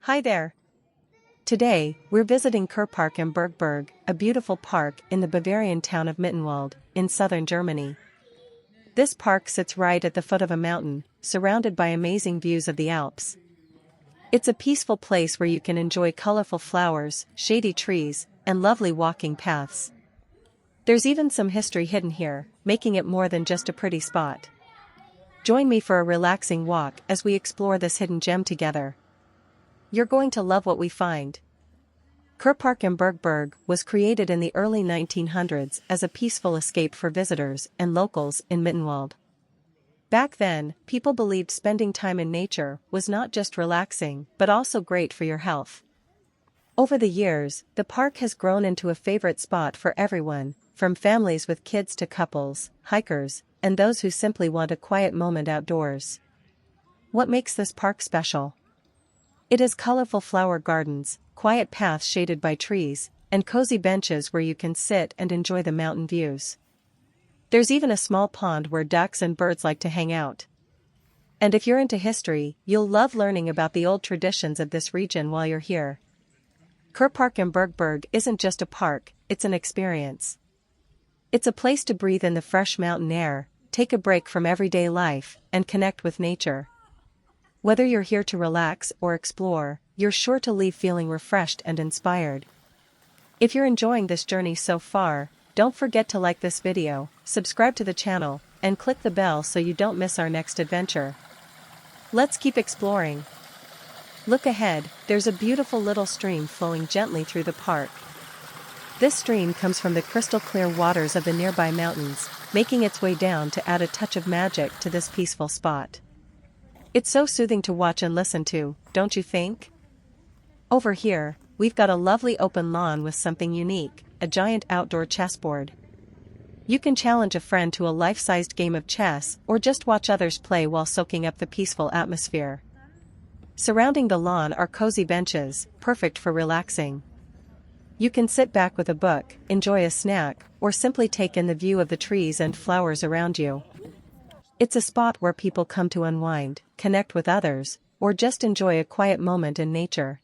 Hi there. Today, we're visiting Kurpark in Burgberg, a beautiful park in the Bavarian town of Mittenwald, in southern Germany. This park sits right at the foot of a mountain, surrounded by amazing views of the Alps. It's a peaceful place where you can enjoy colorful flowers, shady trees, and lovely walking paths. There's even some history hidden here, making it more than just a pretty spot. Join me for a relaxing walk as we explore this hidden gem together. You're going to love what we find. Kurpark in Burgberg was created in the early 1900s as a peaceful escape for visitors and locals in Mittenwald. Back then, people believed spending time in nature was not just relaxing but also great for your health. Over the years, the park has grown into a favorite spot for everyone, from families with kids to couples, hikers, and those who simply want a quiet moment outdoors. What makes this park special? It has colorful flower gardens, quiet paths shaded by trees, and cozy benches where you can sit and enjoy the mountain views. There's even a small pond where ducks and birds like to hang out. And if you're into history, you'll love learning about the old traditions of this region while you're here. Kurpark in Burgberg isn't just a park, it's an experience. It's a place to breathe in the fresh mountain air, take a break from everyday life, and connect with nature. Whether you're here to relax or explore, you're sure to leave feeling refreshed and inspired. If you're enjoying this journey so far, don't forget to like this video, subscribe to the channel, and click the bell so you don't miss our next adventure. Let's keep exploring. Look ahead, there's a beautiful little stream flowing gently through the park. This stream comes from the crystal clear waters of the nearby mountains, making its way down to add a touch of magic to this peaceful spot. It's so soothing to watch and listen to, don't you think? Over here, we've got a lovely open lawn with something unique, a giant outdoor chessboard. You can challenge a friend to a life-sized game of chess or just watch others play while soaking up the peaceful atmosphere. Surrounding the lawn are cozy benches, perfect for relaxing. You can sit back with a book, enjoy a snack, or simply take in the view of the trees and flowers around you. It's a spot where people come to unwind, connect with others, or just enjoy a quiet moment in nature.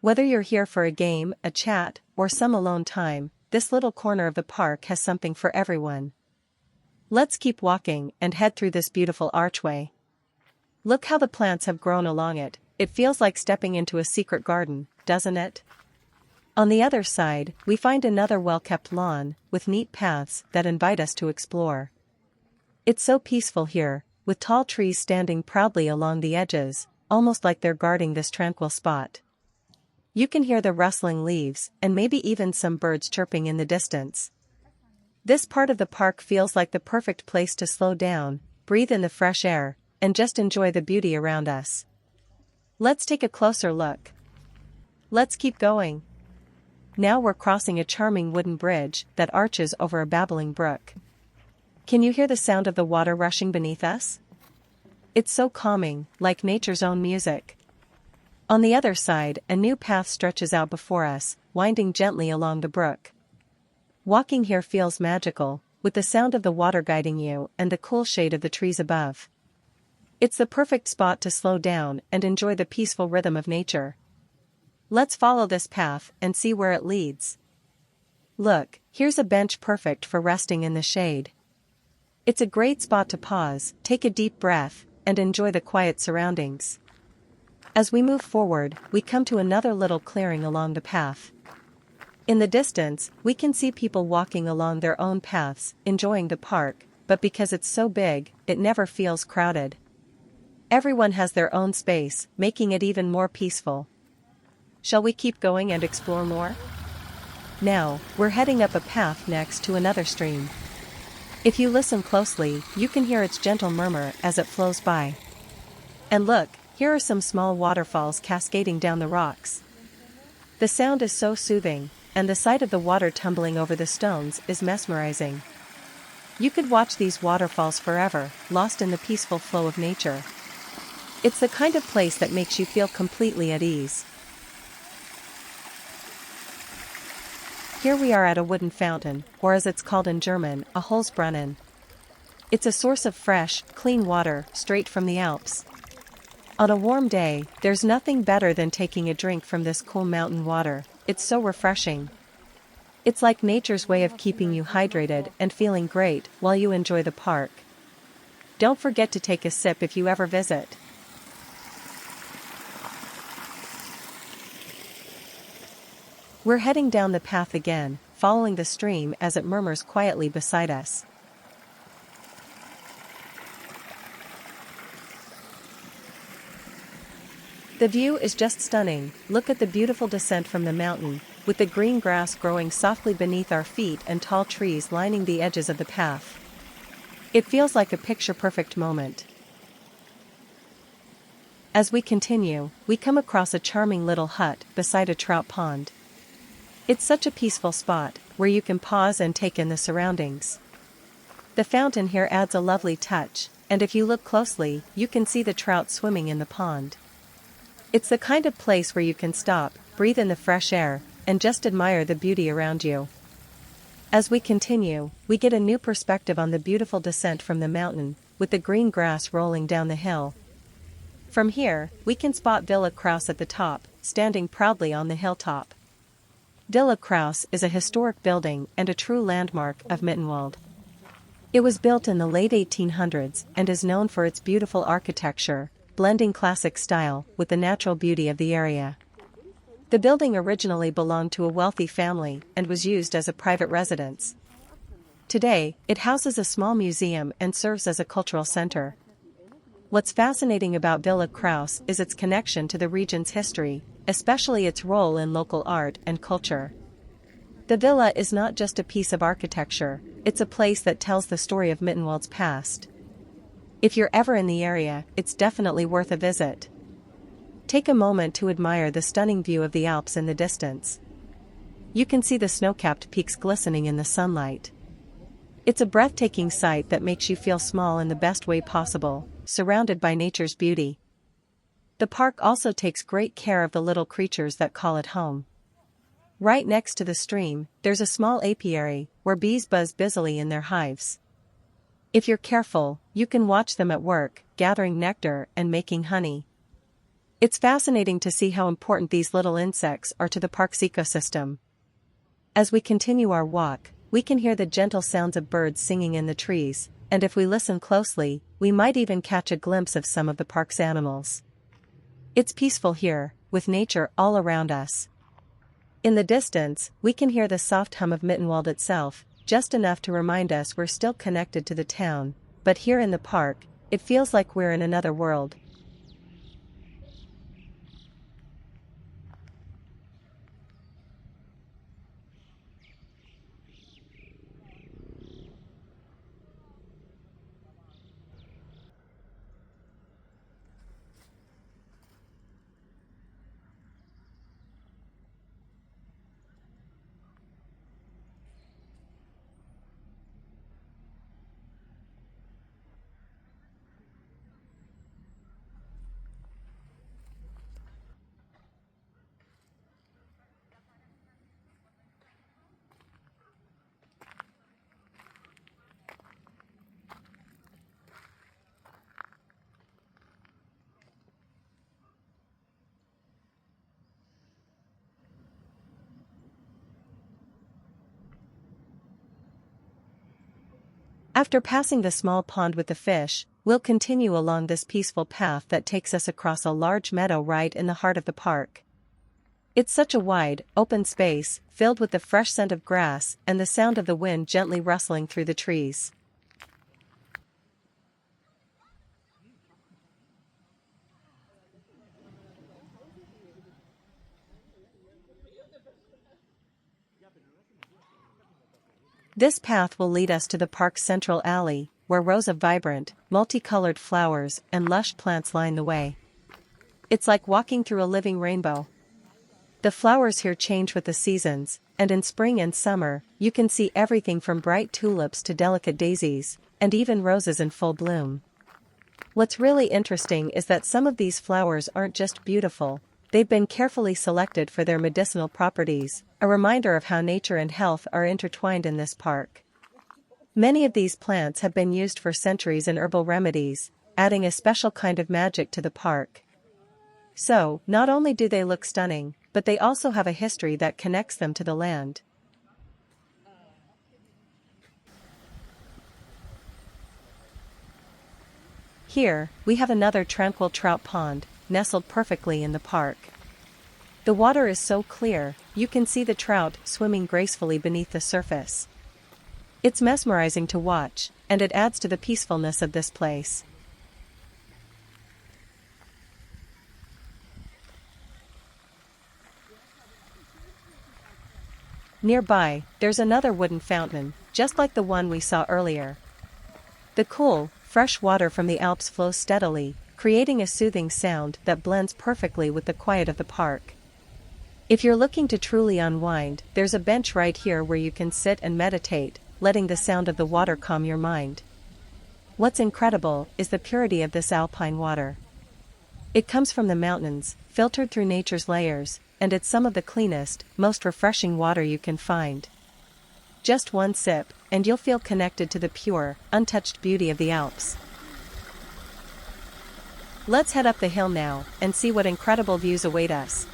Whether you're here for a game, a chat, or some alone time, this little corner of the park has something for everyone. Let's keep walking and head through this beautiful archway. Look how the plants have grown along it, it feels like stepping into a secret garden, doesn't it? On the other side, we find another well-kept lawn, with neat paths that invite us to explore. It's so peaceful here, with tall trees standing proudly along the edges, almost like they're guarding this tranquil spot. You can hear the rustling leaves, and maybe even some birds chirping in the distance. This part of the park feels like the perfect place to slow down, breathe in the fresh air, and just enjoy the beauty around us. Let's take a closer look. Let's keep going. Now we're crossing a charming wooden bridge that arches over a babbling brook. Can you hear the sound of the water rushing beneath us? It's so calming, like nature's own music. On the other side, a new path stretches out before us, winding gently along the brook. Walking here feels magical, with the sound of the water guiding you and the cool shade of the trees above. It's the perfect spot to slow down and enjoy the peaceful rhythm of nature. Let's follow this path and see where it leads. Look, here's a bench perfect for resting in the shade. It's a great spot to pause, take a deep breath, and enjoy the quiet surroundings. As we move forward, we come to another little clearing along the path. In the distance, we can see people walking along their own paths, enjoying the park, but because it's so big, it never feels crowded. Everyone has their own space, making it even more peaceful. Shall we keep going and explore more? Now, we're heading up a path next to another stream. If you listen closely, you can hear its gentle murmur as it flows by. And look, here are some small waterfalls cascading down the rocks. The sound is so soothing, and the sight of the water tumbling over the stones is mesmerizing. You could watch these waterfalls forever, lost in the peaceful flow of nature. It's the kind of place that makes you feel completely at ease. Here we are at a wooden fountain, or as it's called in German, a Holzbrunnen. It's a source of fresh, clean water, straight from the Alps. On a warm day, there's nothing better than taking a drink from this cool mountain water. It's so refreshing. It's like nature's way of keeping you hydrated and feeling great while you enjoy the park. Don't forget to take a sip if you ever visit. We're heading down the path again, following the stream as it murmurs quietly beside us. The view is just stunning. Look at the beautiful descent from the mountain, with the green grass growing softly beneath our feet and tall trees lining the edges of the path. It feels like a picture-perfect moment. As we continue, we come across a charming little hut beside a trout pond. It's such a peaceful spot, where you can pause and take in the surroundings. The fountain here adds a lovely touch, and if you look closely, you can see the trout swimming in the pond. It's the kind of place where you can stop, breathe in the fresh air, and just admire the beauty around you. As we continue, we get a new perspective on the beautiful descent from the mountain, with the green grass rolling down the hill. From here, we can spot Villa Krauss at the top, standing proudly on the hilltop. Villa Krauss is a historic building and a true landmark of Mittenwald. It was built in the late 1800s and is known for its beautiful architecture, blending classic style with the natural beauty of the area. The building originally belonged to a wealthy family and was used as a private residence. Today, it houses a small museum and serves as a cultural center. What's fascinating about Villa Krauss is its connection to the region's history, especially its role in local art and culture. The villa is not just a piece of architecture, it's a place that tells the story of Mittenwald's past. If you're ever in the area, it's definitely worth a visit. Take a moment to admire the stunning view of the Alps in the distance. You can see the snow-capped peaks glistening in the sunlight. It's a breathtaking sight that makes you feel small in the best way possible, surrounded by nature's beauty. The park also takes great care of the little creatures that call it home. Right next to the stream, there's a small apiary, where bees buzz busily in their hives. If you're careful, you can watch them at work, gathering nectar and making honey. It's fascinating to see how important these little insects are to the park's ecosystem. As we continue our walk, we can hear the gentle sounds of birds singing in the trees, and if we listen closely, we might even catch a glimpse of some of the park's animals. It's peaceful here, with nature all around us. In the distance, we can hear the soft hum of Mittenwald itself, just enough to remind us we're still connected to the town, but here in the park, it feels like we're in another world. After passing the small pond with the fish, we'll continue along this peaceful path that takes us across a large meadow right in the heart of the park. It's such a wide, open space, filled with the fresh scent of grass and the sound of the wind gently rustling through the trees. This path will lead us to the park's central alley, where rows of vibrant, multicolored flowers and lush plants line the way. It's like walking through a living rainbow. The flowers here change with the seasons, and in spring and summer, you can see everything from bright tulips to delicate daisies, and even roses in full bloom. What's really interesting is that some of these flowers aren't just beautiful, they've been carefully selected for their medicinal properties, a reminder of how nature and health are intertwined in this park. Many of these plants have been used for centuries in herbal remedies, adding a special kind of magic to the park. So, not only do they look stunning, but they also have a history that connects them to the land. Here, we have another tranquil trout pond, nestled perfectly in the park. The water is so clear, you can see the trout swimming gracefully beneath the surface. It's mesmerizing to watch, and it adds to the peacefulness of this place. Nearby, there's another wooden fountain, just like the one we saw earlier. The cool, fresh water from the Alps flows steadily, creating a soothing sound that blends perfectly with the quiet of the park. If you're looking to truly unwind, there's a bench right here where you can sit and meditate, letting the sound of the water calm your mind. What's incredible is the purity of this alpine water. It comes from the mountains, filtered through nature's layers, and it's some of the cleanest, most refreshing water you can find. Just one sip, and you'll feel connected to the pure, untouched beauty of the Alps. Let's head up the hill now, and see what incredible views await us.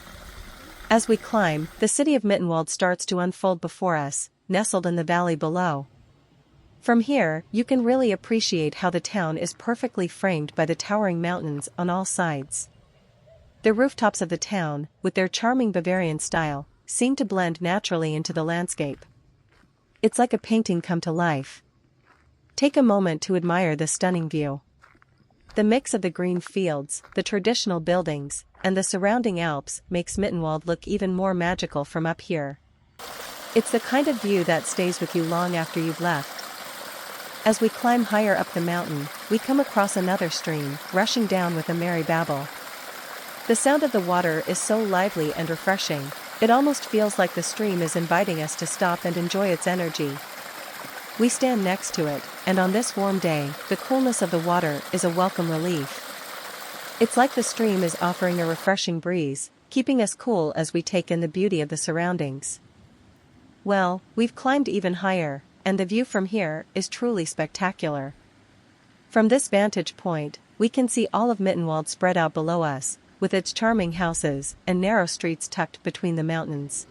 As we climb, the city of Mittenwald starts to unfold before us, nestled in the valley below. From here, you can really appreciate how the town is perfectly framed by the towering mountains on all sides. The rooftops of the town, with their charming Bavarian style, seem to blend naturally into the landscape. It's like a painting come to life. Take a moment to admire this stunning view. The mix of the green fields, the traditional buildings, and the surrounding Alps makes Mittenwald look even more magical from up here. It's the kind of view that stays with you long after you've left. As we climb higher up the mountain, we come across another stream, rushing down with a merry babble. The sound of the water is so lively and refreshing, it almost feels like the stream is inviting us to stop and enjoy its energy. We stand next to it, and on this warm day, the coolness of the water is a welcome relief. It's like the stream is offering a refreshing breeze, keeping us cool as we take in the beauty of the surroundings. Well, we've climbed even higher, and the view from here is truly spectacular. From this vantage point, we can see all of Mittenwald spread out below us, with its charming houses and narrow streets tucked between the mountains.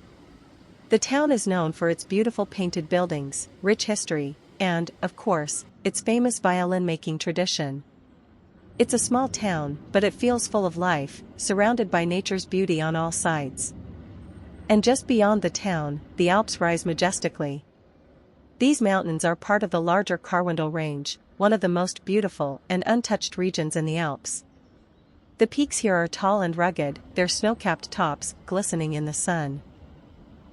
The town is known for its beautiful painted buildings, rich history, and, of course, its famous violin-making tradition. It's a small town, but it feels full of life, surrounded by nature's beauty on all sides. And just beyond the town, the Alps rise majestically. These mountains are part of the larger Karwendel Range, one of the most beautiful and untouched regions in the Alps. The peaks here are tall and rugged, their snow-capped tops glistening in the sun.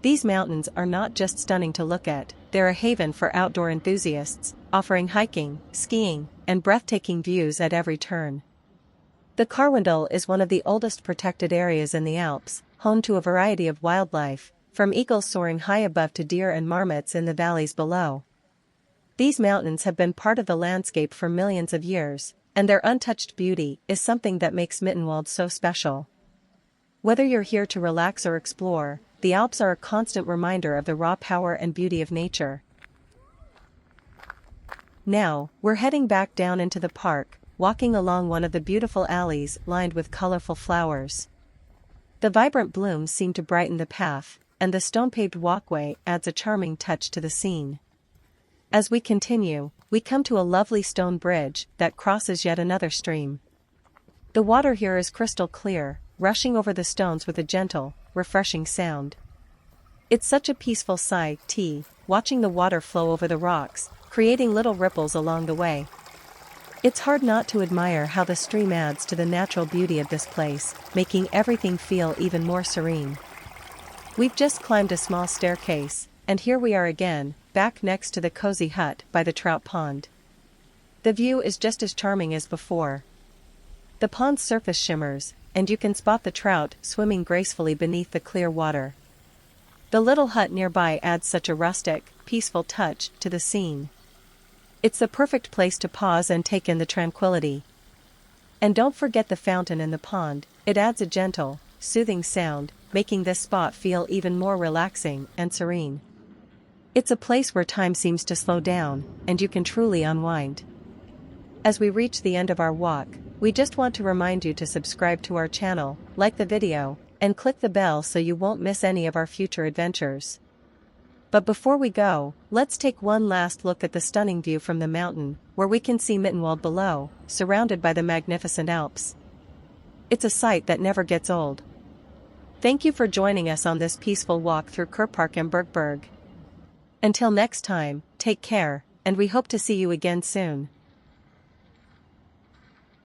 These mountains are not just stunning to look at, they're a haven for outdoor enthusiasts, offering hiking, skiing, and breathtaking views at every turn. The Karwendel is one of the oldest protected areas in the Alps, home to a variety of wildlife, from eagles soaring high above to deer and marmots in the valleys below. These mountains have been part of the landscape for millions of years, and their untouched beauty is something that makes Mittenwald so special. Whether you're here to relax or explore, the Alps are a constant reminder of the raw power and beauty of nature. Now, we're heading back down into the park, walking along one of the beautiful alleys lined with colorful flowers. The vibrant blooms seem to brighten the path, and the stone-paved walkway adds a charming touch to the scene. As we continue, we come to a lovely stone bridge that crosses yet another stream. The water here is crystal clear, rushing over the stones with a gentle, refreshing sound. It's such a peaceful sight, watching the water flow over the rocks, creating little ripples along the way. It's hard not to admire how the stream adds to the natural beauty of this place, making everything feel even more serene. We've just climbed a small staircase, and here we are again, back next to the cozy hut by the trout pond. The view is just as charming as before. The pond's surface shimmers, and you can spot the trout swimming gracefully beneath the clear water. The little hut nearby adds such a rustic, peaceful touch to the scene. It's the perfect place to pause and take in the tranquility. And don't forget the fountain in the pond, it adds a gentle, soothing sound, making this spot feel even more relaxing and serene. It's a place where time seems to slow down, and you can truly unwind. As we reach the end of our walk, we just want to remind you to subscribe to our channel, like the video, and click the bell so you won't miss any of our future adventures. But before we go, let's take one last look at the stunning view from the mountain, where we can see Mittenwald below, surrounded by the magnificent Alps. It's a sight that never gets old. Thank you for joining us on this peaceful walk through Kurpark and Burgberg. Until next time, take care, and we hope to see you again soon.